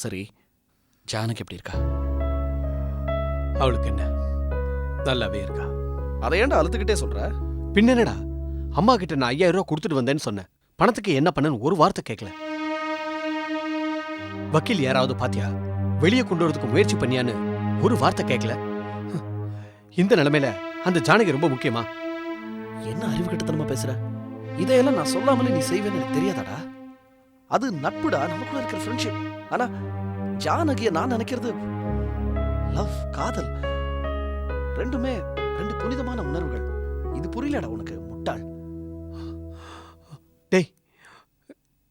சரி, ஜானகி எப்படி இருக்கா? அவளுக்கு என்ன, நல்லாவே இருக்கா. அதை ஏன்டா அழுத்துக்கிட்டே சொல்ற? பின்னடா, அம்மா கிட்ட நான் 5000 ரூபா கொடுத்துட்டு வந்தேன்னு சொன்னேன். பணத்துக்கு என்ன பண்ணன்னு ஒரு வார்த்தை கேட்கல. வக்கீல் யாராவது பாத்தியா? வெளியே கொண்டு வரதுக்கு முயற்சி பண்ணியான்னு ஒரு வார்த்தை கேட்கல. இந்த நிலைமையில அந்த ஜானகி ரொம்ப முக்கியமா? என்ன அறிவு கட்டத்தனமா பேசுற? இதையெல்லாம் நான் சொல்லாமலே நீ செய்வேன்னு எனக்கு தெரியாதாடா? அது நட்புடா, நமக்குள்ள இருக்கிற ஃப்ரெண்ட்ஷிப். ஆனா ஜானகிய நான் நினைக்கிறது லவ், காதல். ரெண்டுமே ரெண்டு புனிதமான உணர்வுகள். இது புரியலடா உனக்கு, முட்டாள். டேய்,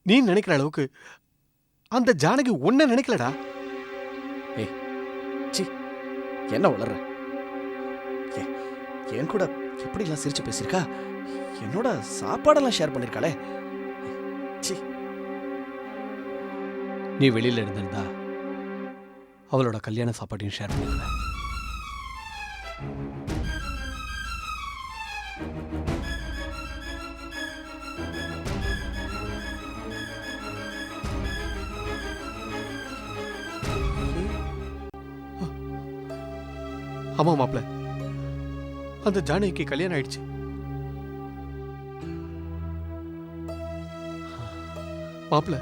நீ நினைக்கிற அளவுக்கு அந்த ஜானகி ஒன்ன நினைக்கலடா. ஏய், சி, என்ன வளர்ற? என் கூட எப்படிலாம் சிரிச்சு பேசியிருக்கா? என்னோட சாப்பாடெல்லாம் ஷேர் பண்ணிருக்காளே. சி, நீ வெளியில இருந்திருந்தா அவளோட கல்யாண சாப்பாட்டையும் ஷேர் பண்ணிருக்க. ஆமா மாப்ள, அந்த ஜானகிக்கு கல்யாணம் ஆயிடுச்சு. மாப்ள,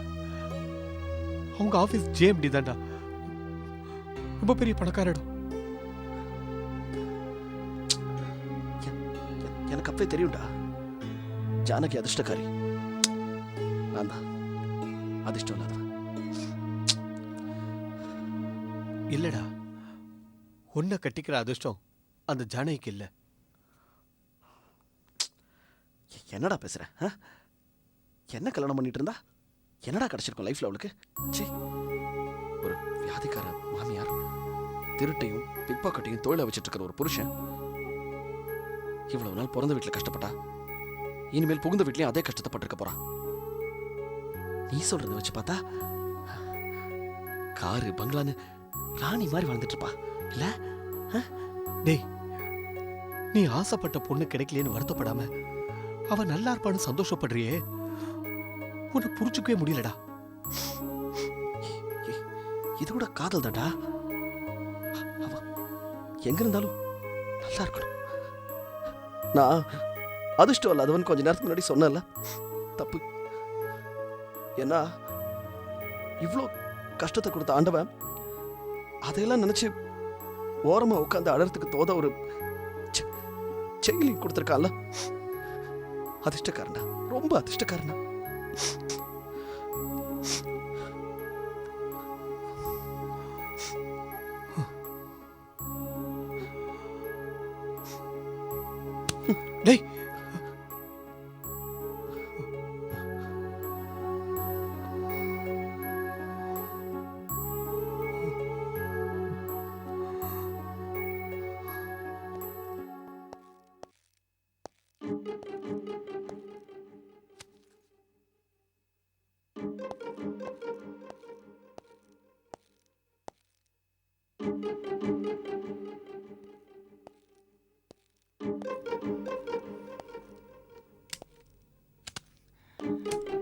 அவங்க ஆபீஸ் ஜேஎம்டி தான்டா. ரொம்ப பெரிய பணக்கார இடம். எனக்கு அப்பவே தெரியும்டா, ஜானகி அதிர்ஷ்டக்காரி. நான் தான் அதிர்ஷ்டம் இல்லாதவன். இல்லடா, உன்னை கட்டிக்கிற அதிர்ஷ்டம் அந்த ஜானகிக்கு இல்ல. என்னடா பேசுற? என்ன கல்யாணம் பண்ணிட்டு இருந்தா என்னடா கிடைச்சிருக்கும் லைஃப்ல அவளுக்கு? ச்சீ, ஒரு வியாதிக்கார மாமியார், திருட்டையும் பிக்பாக்கெட்டையும் தொழில வச்சிட்டு இருக்கிற ஒரு புருஷன். இவ்வளவு நாள் பிறந்த வீட்டுல கஷ்டப்பட்டா, இனிமேல் புகுந்த வீட்லயும் அதே கஷ்டத்தை பட்டிருக்க போறா. நீ சொல்றத வச்சு பார்த்தா காரு பங்களான்னு ராணி மாதிரி வாழ்ந்துட்டு இருப்பா இல்ல? டேய், நீ ஆசைப்பட்ட பொண்ணு கிடைக்கலன்னு வருத்தப்படாம அவ நல்லா இருப்பான்னு சந்தோஷப்படுறியே, உன்னை புரிஞ்சுக்கவே முடியலடா. இது கூட காதல் தான்டா. அவ எங்க இருந்தாலும் நல்லா இருக்கணும். நான் அதிர்ஷ்டம் இல்லாதவன் கொஞ்ச நேரத்துக்கு முன்னாடி சொன்னல, தப்பு. ஏன்னா இவ்வளோ கஷ்டத்தை கொடுத்த ஆண்டவன் அதையெல்லாம் நினைச்சு ஓரமா உட்காந்து அழறதுக்கு தோத ஒரு செங்கிலி கொடுத்துருக்கான்ல. அதிர்ஷ்டக்காரனா, ரொம்ப அதிர்ஷ்டக்காரனா. டேய்,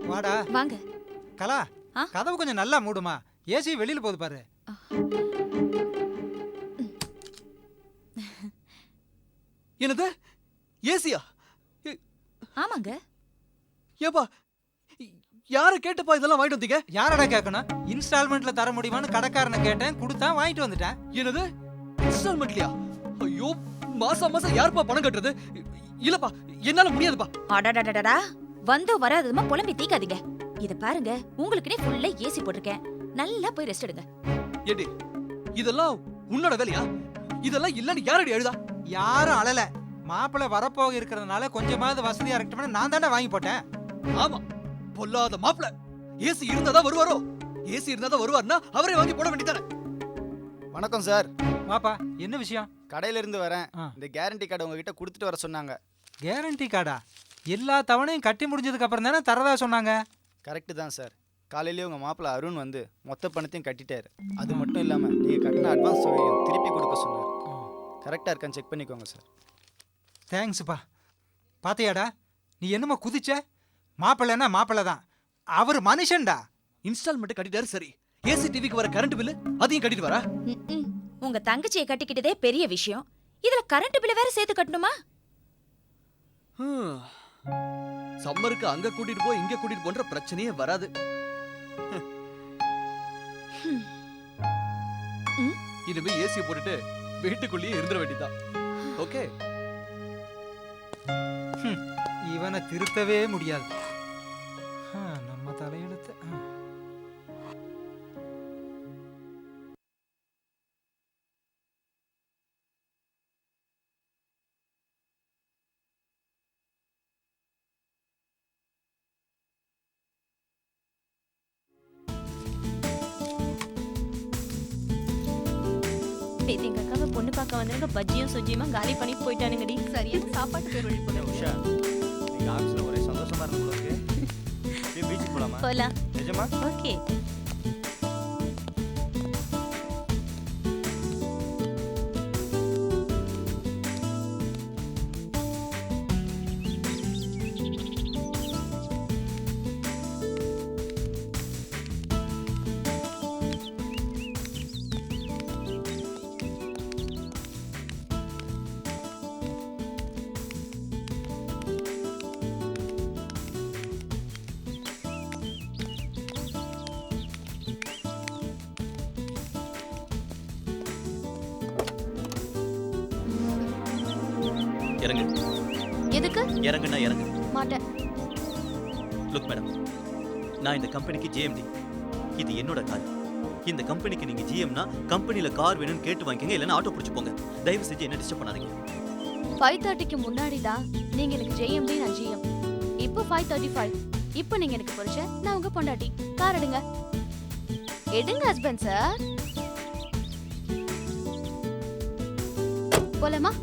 வாடா வாங்க. கலா, ஆ? கதவு கொஞ்சம் நல்லா மூடுமா, ஏசி வெளியில போகுது பாரு. என்னது ஏசியா? ஆமாங்க. ஏப்பா, யார கேட்டப்பா இதெல்லாம் வாங்கிட்டு வந்தீங்க? யாரடா கேட்கணும்? இன்ஸ்டால்மெண்ட்ல தர முடியுமான்னு கடைக்காரனை கேட்டேன், கொடுத்தா வாங்கிட்டு வந்துட்டேன். என்னது இன்ஸ்டால்மெண்ட்லயா? ஐயோ, மாசம் மாசம் யாருப்பா பணம் கட்டுறது? இல்லப்பா, என்னால முடியாதுப்பா. அடடடடடா, வந்து வராததுமா புலம்பி தீக்காதீங்க. இத பாருங்க, உங்களுக்குனே ஃபுல்லா ஏசி போட்டிருக்கேன். நல்லா போய் ரெஸ்ட் எடுங்க. ஏடி, இதெல்லாம் உன்னோட வேலையா? இதெல்லாம் இல்லன்னு யாரடி எழுதா? யாரும் அழல. மாப்பிள்ளை வரப்போக இருக்கிறதுனால கொஞ்சமாவது வசதியா இருக்கட்டும்னு நான் தானே வாங்கி போட்டேன். ஆமா, பொல்லாத மாப்பிள. ஏசி இருந்தா வருவாரோ? ஏசி இருந்தா வருவார்னா அவரே வாங்கி போட வேண்டியதானே? வணக்கம் சார். வாப்பா, என்ன விஷயம்? கடையில இருந்து வரேன். ஆ. இந்த கேரண்டி கார்டு உங்ககிட்ட கொடுத்துட்டு வர சொன்னாங்க. கேரண்டி கார்டா? எல்லா தவணையும் கட்டி முடிஞ்சதுக்கு அப்புறம் தானே தரதா சொன்னாங்க. கரெக்டு தான் சார். காலையிலேயே உங்கள் மாப்பிள்ளை அருண் வந்து மொத்த பணத்தையும் கட்டிட்டாரு. அது மட்டும் இல்லாமல் நீங்கள் கட்டின அட்வான்ஸ் தொகையும் திருப்பி கொடுக்க சொன்னார். கரெக்டாக இருக்கான்னு செக் பண்ணிக்கோங்க சார். தேங்க்ஸ்ப்பா. பாத்தியாடா, நீ என்னமோ குதிச்ச? மாப்பிள்ளைன்னா மாப்பிள்ளை தான், அவர் மனுஷன்டா. இன்ஸ்டால்மெண்ட் கட்டிட்டாரு சரி, ஏசி டிவிக்கு வர கரண்ட் பில்லு அதையும் கட்டிட்டு வரா? ம்ம். உங்க தங்கச்சியை கட்டிக்கிட்டதே பெரிய விஷயம், இதுல கரண்ட் பில்ல வேற சேர்த்து கட்டணுமா? சம்மருக்கு அங்க கூட்டிட்டு போய் இங்க கூட்டிட்டு போன்ற பிரச்சனையே வராது. இனிமே ஏசியை போட்டுட்டு வீட்டுக்குள்ளேயே இருந்துட வேண்டியதான். ஓகே, இவனை திருத்தவே முடியாது. நம்ம தலையெழுத்து. நேத்து எங்க அக்காவை பொண்ணு பார்க்க வந்தவங்க பஜ்ஜியும் சுஜியுமா காலி பண்ணி போயிட்டானுங்கடி. சரியான சாப்பாட்டு பேர் வழி போல. உஷா, நீங்க ஆஃபீஸ்ல ஒரே சந்தோஷமா இருக்கு போல இருக்கு. பீச்சுக்கு போலாமா? போலாம். நிஜமா? ஓகே. இறங்கு. எதுக்கு? இறங்குன்னா இறங்கு. மாட்டேன். லுக் மேடம், நான் இந்த கம்பெனிக்கு ஜிஎம்டி. இது என்னோட கார். இந்த கம்பெனிக்கு நீங்க ஜிஎம்னா கம்பெனில கார் வேணும்னு கேட்டு வாங்கிக்கங்க, இல்லைன்னா ஆட்டோ பிடிச்சு போங்க. தயவு செஞ்சு என்ன டிஸ்டர்ப் பண்ணாதீங்க. 5:30க்கு முன்னாடி தான் நீங்க எனக்கு ஜேஎம்டி, நான் ஜிஎம். இப்போ 5:35. இப்போ நீங்க எனக்கு புருஷன், நான் உங்க பொண்டாட்டி. கார் எடுங்க. எடுங்க ஹஸ்பண்ட் சார். போலாமா?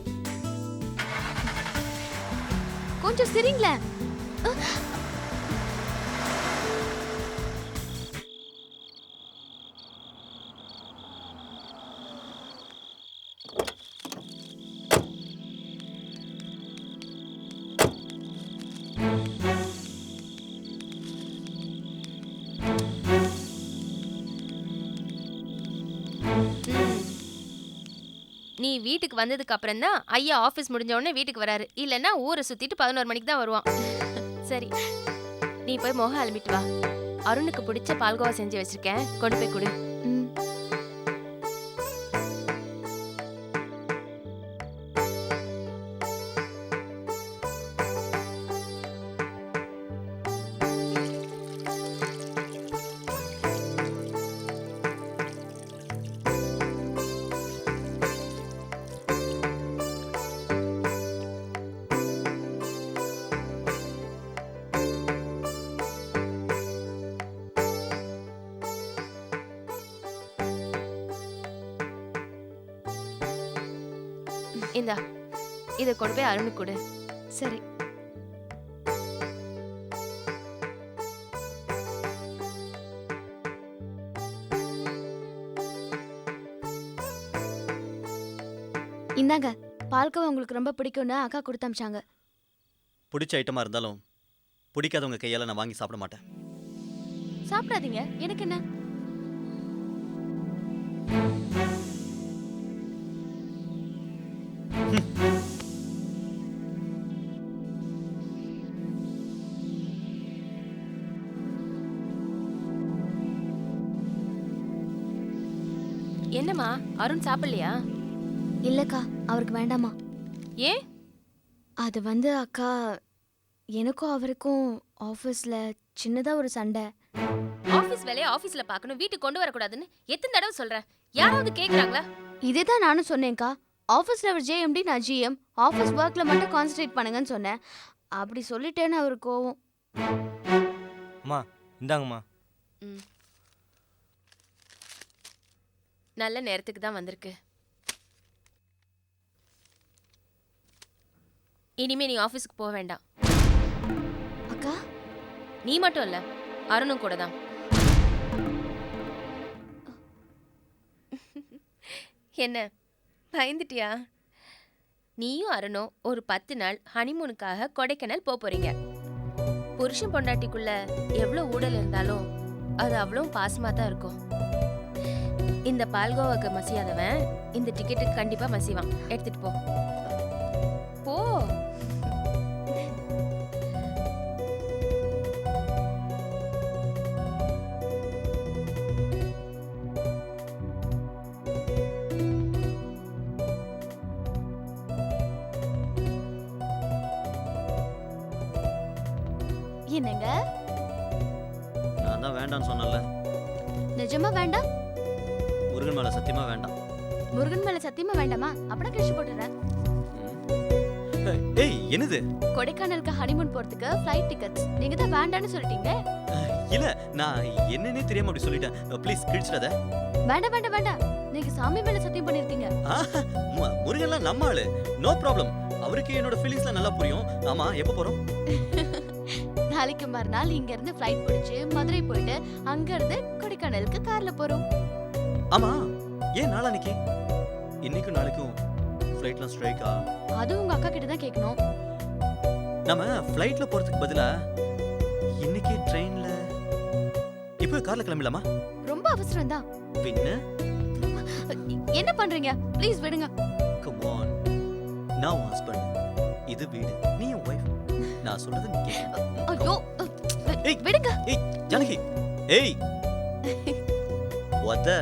கொஞ்சம் சிரிங்களேன். நீ வீட்டுக்கு வந்ததுக்கு அப்புறம் தான் ஐயா ஆபீஸ் முடிஞ்ச உடனே வீட்டுக்கு வராரு. இல்லன்னா ஊரை சுத்திட்டு 11 மணிக்கு தான் வருவான். சரி, நீ போய் முகம் அலம்பிட்டு வா. அருணுக்கு பிடிச்ச பால்கோவா செஞ்சு வச்சிருக்கேன், கொண்டு போய் கொடு. இந்தா, இதை கொண்டு போய் அருணுக்கு கொடு. சரி. இந்தாங்க, பால்கோவா உங்களுக்கு ரொம்ப பிடிக்கும்னு அக்கா கொடுத்து அமிச்சாங்க. பிடிச்ச ஐட்டமா இருந்தாலும் பிடிக்காதவங்க கையால நான் வாங்கி சாப்பிட மாட்டேன். சாப்பிடாதீங்க, எனக்கு என்ன? என்னம்மா, அருண் சாப்பிடலையா? இல்லக்கா, அவருக்கு வேண்டாமா. ஏன்? அது வந்து அக்கா, எனக்கும் அவருக்கும் ஆஃபீஸ்ல சின்னதா ஒரு சண்டை. ஆபீஸ் வேலையை ஆபீஸ்ல பார்க்கணும், வீட்டுக்கு கொண்டு வரக்கூடாதுன்னு எத்தனை தடவை சொல்றேன்? யாராவது கேக்குறாங்களா? இதே தான் நானும் சொன்னேன்க்கா. ஆஃபீஸ்ல அவர் ஜேஎம்டி, நான் ஜிஎம். ஆஃபீஸ் ஒர்க்ல மட்டும் கான்சென்ட்ரேட் பண்ணுங்கன்னு சொன்னேன். அப்படி சொல்லிட்டேன்னு அவர் கோவம். அம்மா இந்தாங்கம்மா. நல்ல நேரத்துக்கு தான் வந்திருக்கு. இனிமே நீ ஆபீஸ்க்கு போக வேண்டாம். அக்கா, நீ மட்டும் இல்ல, அருணும் கூட தான். என்ன பயந்துட்டியா? நீயும் அருணும் ஒரு 10 நாள் ஹனிமூனுக்காக கொடைக்கானல் போறீங்க. புருஷன் பொண்டாட்டிக்குள்ள எவ்வளவு ஊடல் இருந்தாலும் அது அவ்வளோ பாசமா தான் இருக்கும். இந்த பால்கோவாக்கு மசியாதவன் இந்த டிக்கெட்டுக்கு கண்டிப்பா மசிவான். எடுத்துட்டு போ போ. என்னங்க நான் தான் வேண்டாம்னு சொன்னேன்ல. நிஜமா வேண்டாம்? முருகன் மேல சத்தியமா வேண்டாம். முருகன் மேல சத்தியமா வேண்டாமா? அப்படின்னா கிழிச்சு போட்டுறேன். ஏய் என்னது? கொடைக்கானலுக்கு ஹனிமூன் போறதுக்கு ஃப்ளைட் டிக்கெட்ஸ் நீங்க தான் வேண்டாம்னு சொல்லிட்டீங்க. இல்ல நான் என்னன்னே தெரியாம அப்படி சொல்லிட்டேன். ப்ளீஸ் கிழிச்சிடாத. வேண்டாம் வேண்டாம் வேண்டாம். நீங்க சாமி மேல சத்தியம் பண்ணிருக்கீங்க. முருகன்லாம் நம்ம ஆளு. No problem. அவருக்கு என்னோட ஃபீலிங்ஸ்லாம் நல்லா புரியும். ஆமா எப்ப போறோம்? நாளைக்கு மறுநாள் இங்க இருந்து ஃப்ளைட் பிடிச்சு மதுரை போயிட்டு அங்க இருந்து கொடைக்கானலுக்கு கார்ல போறோம். ஆமா ஏன் நாளான்னைக்கு? இன்னைக்கும் நாளைக்கும் ஃப்ளைட்லாம் ஸ்ட்ரைக்கா? அது உங்க அக்கா கிட்ட தான் கேட்கணும். நம்ம ஃப்ளைட்ல போறதுக்கு பதிலா இன்னைக்கு ட்ரெயின்ல இப்போ கார்ல கிளம்பலாமா? ரொம்ப அவசரம் தான். பின்ன என்ன பண்றீங்க? ப்ளீஸ் விடுங்க. Come on. நான் உன் ஹஸ்பண்ட். இது வீடு. நீ என் வைஃப். நான் சொல்றது நீ கேட்கணும். ஐயோ ஏய் விடுங்க. ஏய் ஜானகி. ஏய் what the?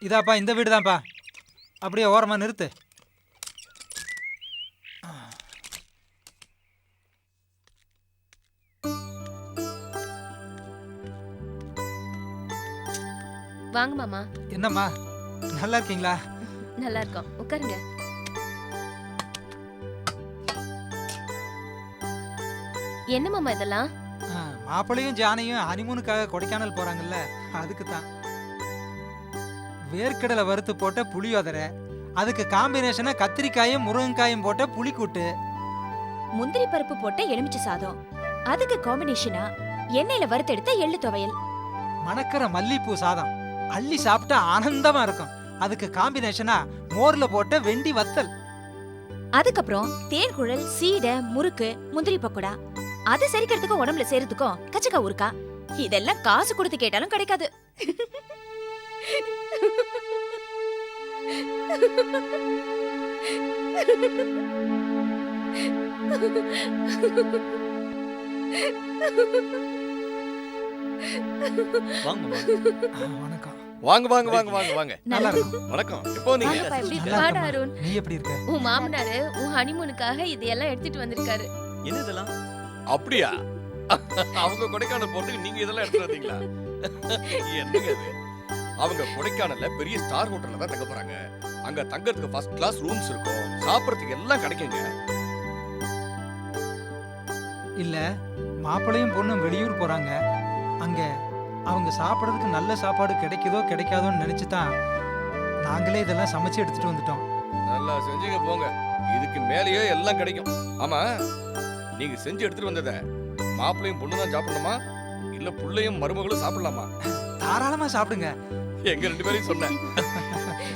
இதாப்பா இந்த வீடு தான்ப்பா. அப்படியே ஓரமா நிறுத்து. வாங்க மாமா. என்னம்மா நல்லா இருக்கீங்களா? நல்லா இருக்கோம், உட்காருங்க. என்ன மாமா இதெல்லாம்? மாப்பிள்ளையும் ஜானையும் ஹனிமூனுக்காக கொடைக்கானல் போறாங்கல்ல, அதுக்கு தான். வேர்க்கடலை வறுத்து போட்ட புளியோதரை, அதுக்கு காம்பினேஷனா கத்திரிக்காயும் முருங்கைக்காயும் போட்ட புளிக்கூட்டு, முந்திரி பருப்பு போட்ட எலுமிச்சை சாதம், அதுக்கு காம்பினேஷனா எண்ணெயில வறுத்தெடுத்த எள்ளு துவையல், மணக்கிற மல்லிப்பூ சாதம், அள்ளி சாப்பிட்டா ஆனந்தமா இருக்கும். அதுக்கு காம்பினேஷனா மோர்ல போட்ட வெண்டி வத்தல், அதுக்கப்புறம் தேன் குழல், சீடை, முறுக்கு, முந்திரி பக்கோடா. அது சரிக்கிறதுக்கும் உடம்புல சேரத்துக்கும் கச்சக்கா ஊருக்கா. இதெல்லாம் காசு கொடுத்து கேட்டாலும் கிடைக்காது. வாங்க மாமா. வணக்கம். வாங்க வாங்க வாங்க வாங்க வாங்க. நல்லா இருக்கும். வணக்கம். எப்போ வந்தீங்க? வாங்கப்பா, எப்படி இருக்க? நல்லா வாடா இருக்கேம்மா. அருண். நீ எப்படி இருக்க? உன் மாமனாரு உன் ஹனிமூனுக்காக இதெல்லாம் எடுத்துட்டு வந்திருக்காரு. என்ன இதெல்லாம்? அப்படியா? அவங்க கொடைக்கானல் போறதுக்கு நீங்க இதெல்லாம் எடுத்து வந்தீங்களா? என்னங்க இது? அவங்க கொடைக்கானல்ல பெரிய ஸ்டார் ஹோட்டல்ல தான் தங்க போறாங்க. அங்க தங்கறதுக்கு ஃபர்ஸ்ட் கிளாஸ் ரூம்ஸ் இருக்கும். சாப்பிடுறதுக்கு எல்லாம் கிடைக்குங்க. இல்ல, மாப்பிள்ளையும் பொண்ணும் வெளியூர் போறாங்க. அங்க அவங்க சாப்பிடுறதுக்கு நல்ல சாப்பாடு கிடைக்குதோ கிடைக்காதோன்னு நினைச்சு தான் நாங்களே இதெல்லாம் சமைச்சு எடுத்துட்டு வந்துட்டோம். நல்லா செஞ்சீங்க போங்க. இதுக்கு மேலேயே எல்லாம் கிடைக்கும். ஆமா, நீங்க செஞ்சு எடுத்துட்டு வந்தத மாப்பிள்ளையும் பொண்ணு தான் சாப்பிடணுமா? இல்ல புள்ளையும் மருமகளும் சாப்பிடலாமா? தாராளமா சாப்பிடுங்க. எங்க ரெண்டு பேரையும் சொன்னேன்.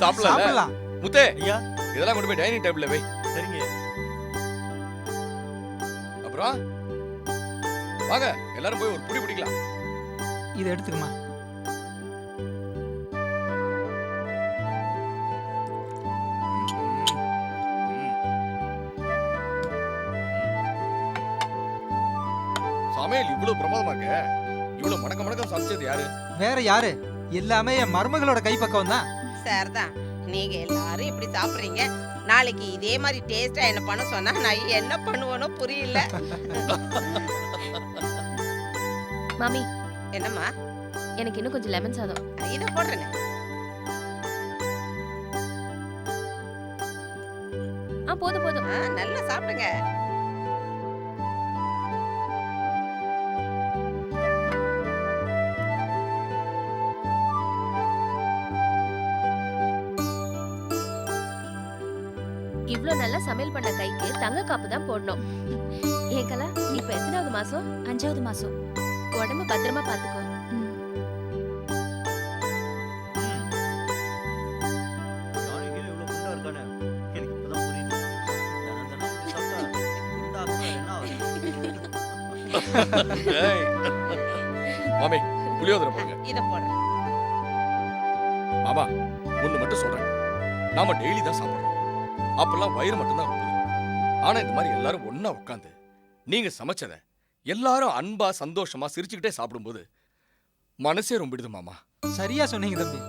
சாப்பிடலாம். சாப்பிடலாம். முத்தே, ஐயா இதெல்லாம் கொண்டு போய் டைனிங் டேபிள்ல வை. சரிங்க. அப்புறம் வாங்க எல்லாரும் போய் ஒரு புடி பிடிக்கலாம். இதை எடுத்துக்கமா. சமையல் இவ்வளவு பிரமாதமா இருக்க. இவ்வளவு மணக்க மணக்க சமைச்சது யாரு? வேற யாரு? எல்லாமே என் மருமகளோட கைப்பக்கம் தான். சார்தான், நீங்க எல்லாரும் இப்படி சாப்பிடுறீங்க. நாளைக்கு இதே மாதிரி டேஸ்டா என்ன பண்ண சொன்னா நான் என்ன பண்ணுவேனோ புரியல. மாமி, என்னம்மா? எனக்கு இன்னும் கொஞ்சம் லெமன் சாதம். இதை போடுறேன். போதும் போதும். நல்லா சாப்பிடுங்க. இவ்ளோ நல்லா சமையல் பண்ண கைக்கு தங்க காப்பு தான் போடணும். ஏங்கலா இப்ப எத்தனாவது மாசம்? 5வது மாசம். உடம்ப பத்திரமா பாத்துக்கோ. ஜானகில இவ்வளவு குண்டா இருக்கானே எனக்கு இப்பதான் புரியுது. தினம் தினம் இப்படி சாப்பிட்டா குண்டாகுமா என்ன ஆகுது? ஏய். மாமே புளியோதரை போடுங்க. இத போடுறேன். மாமா ஒண்ணு மட்டும் சொல்றேன், நாம டெய்லி தான் சாப்பிடுறோம். அப்பெல்லாம் வயிறு மட்டும்தான் ரொம்புது. ஆனா இந்த மாதிரி எல்லாரும் ஒண்ணா உட்காந்து நீங்க சமைச்சத எல்லாரும் அன்பா சந்தோஷமா சிரிச்சுக்கிட்டே சாப்பிடும்போது மனசே ரொம்பிடுது மாமா. சரியா சொன்னீங்க தம்பி.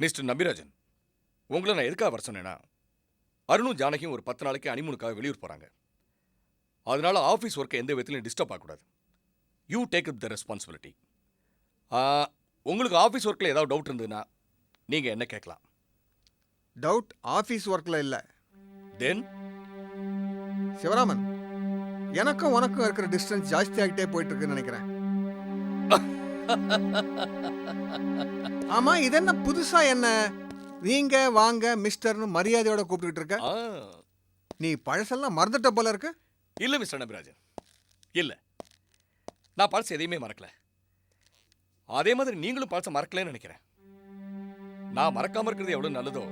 மிஸ்டர் நம்பிராஜன், உங்களை நான் எதுக்காக வர சொன்னேன்னா, அருணும் ஜானகியும் ஒரு 10 நாளைக்கு அனிமூனுக்காக வெளியூர் போறாங்க. அதனால ஆஃபீஸ் ஒர்க்கை எந்த விதத்திலையும் டிஸ்டர்ப் ஆகக்கூடாது. You take up the responsibility. உங்களுக்கு ஆஃபீஸ் ஒர்க்கில் ஏதாவது டவுட் இருந்ததுன்னா நீங்கள் என்ன கேட்கலாம். டவுட் ஆஃபீஸ் ஒர்க்கில் இல்லை. தென் சிவராமன், எனக்கும் உனக்கும் இருக்கிற டிஸ்டன்ஸ் ஜாஸ்தி ஆகிட்டே போயிட்டு இருக்குன்னு நினைக்கிறேன். ஆமா, இது என்ன புதுசா என்ன நீங்க வாங்க மிஸ்டர்னு மரியாதையோட கூப்பிட்டுட்டு இருக்க? நீ பழசெல்லாம் மறந்துட்ட போல இருக்கு. இல்லை மிஸ்டர் நம்பிராஜன், இல்லை, நான் பழசு எதையுமே மறக்கல. அதே மாதிரி நீங்களும் பழசை மறக்கலன்னு நினைக்கிறேன். நான் மறக்காம இருக்கிறது எவ்வளவு நல்லதோ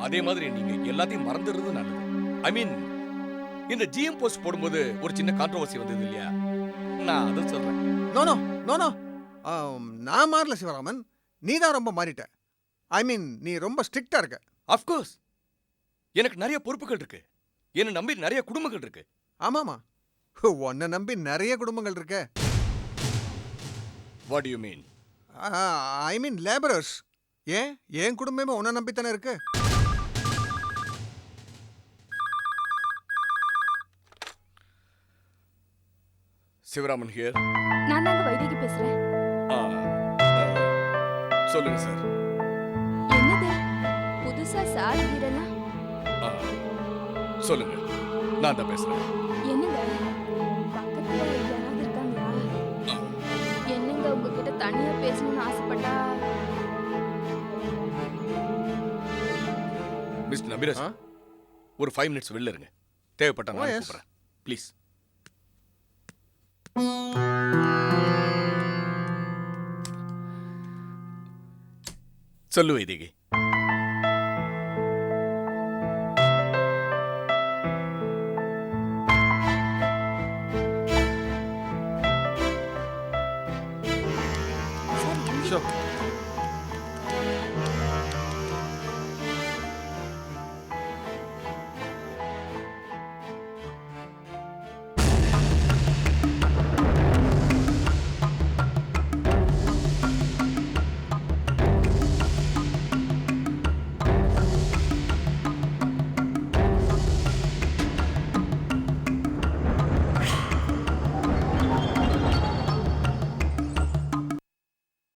அதே மாதிரி நீங்க எல்லாத்தையும் மறந்துடுறது நல்லது. ஐ மீன், இந்த ஜிஎம் போஸ்ட் போடும்போது ஒரு சின்ன கான்ட்ரோவர்சி வந்தது இல்லையா, நான் அதை சொல்றேன். நோ நோ நோ, நான் மாறல சிவராமன், நீ தான் ரொம்ப மாறிட்ட. ஐ மீன், நீ ரொம்ப ஸ்ட்ரிக்டா இருக்க. அஃப்கோர்ஸ், எனக்கு நிறைய பொறுப்புகள் இருக்கு, என்னை நம்பி நிறைய குடும்பங்கள் இருக்கு. ஆமாமா, உன்னை நம்பி நிறைய குடும்பங்கள் இருக்கு. What you mean? I mean labourers. ஏன் என் குடும்பமே உன்னை நம்பித்தானே இருக்கு. சிவராமன் ஹியர். நான் தாங்க வைதேகி பேசுறேன். சொல்லுங்க சார். என்னது புதுசா சார் வீரனா? சொல்லுங்க, நான் தான் பேசுறேன். என்னங்க பக்கத்துல யாராவது இருக்காங்களா? என்னங்க உங்ககிட்ட தனியா பேசணும்னு ஆசைப்பட்டா? மிஸ்டர் நம்பிராஜ், ஒரு 5 மினிட்ஸ் வெளில இருங்க. தேவைப்பட்டா நான் yes. கூப்பிடுறேன். ப்ளீஸ். சொல்லு வைதேகி. Sure.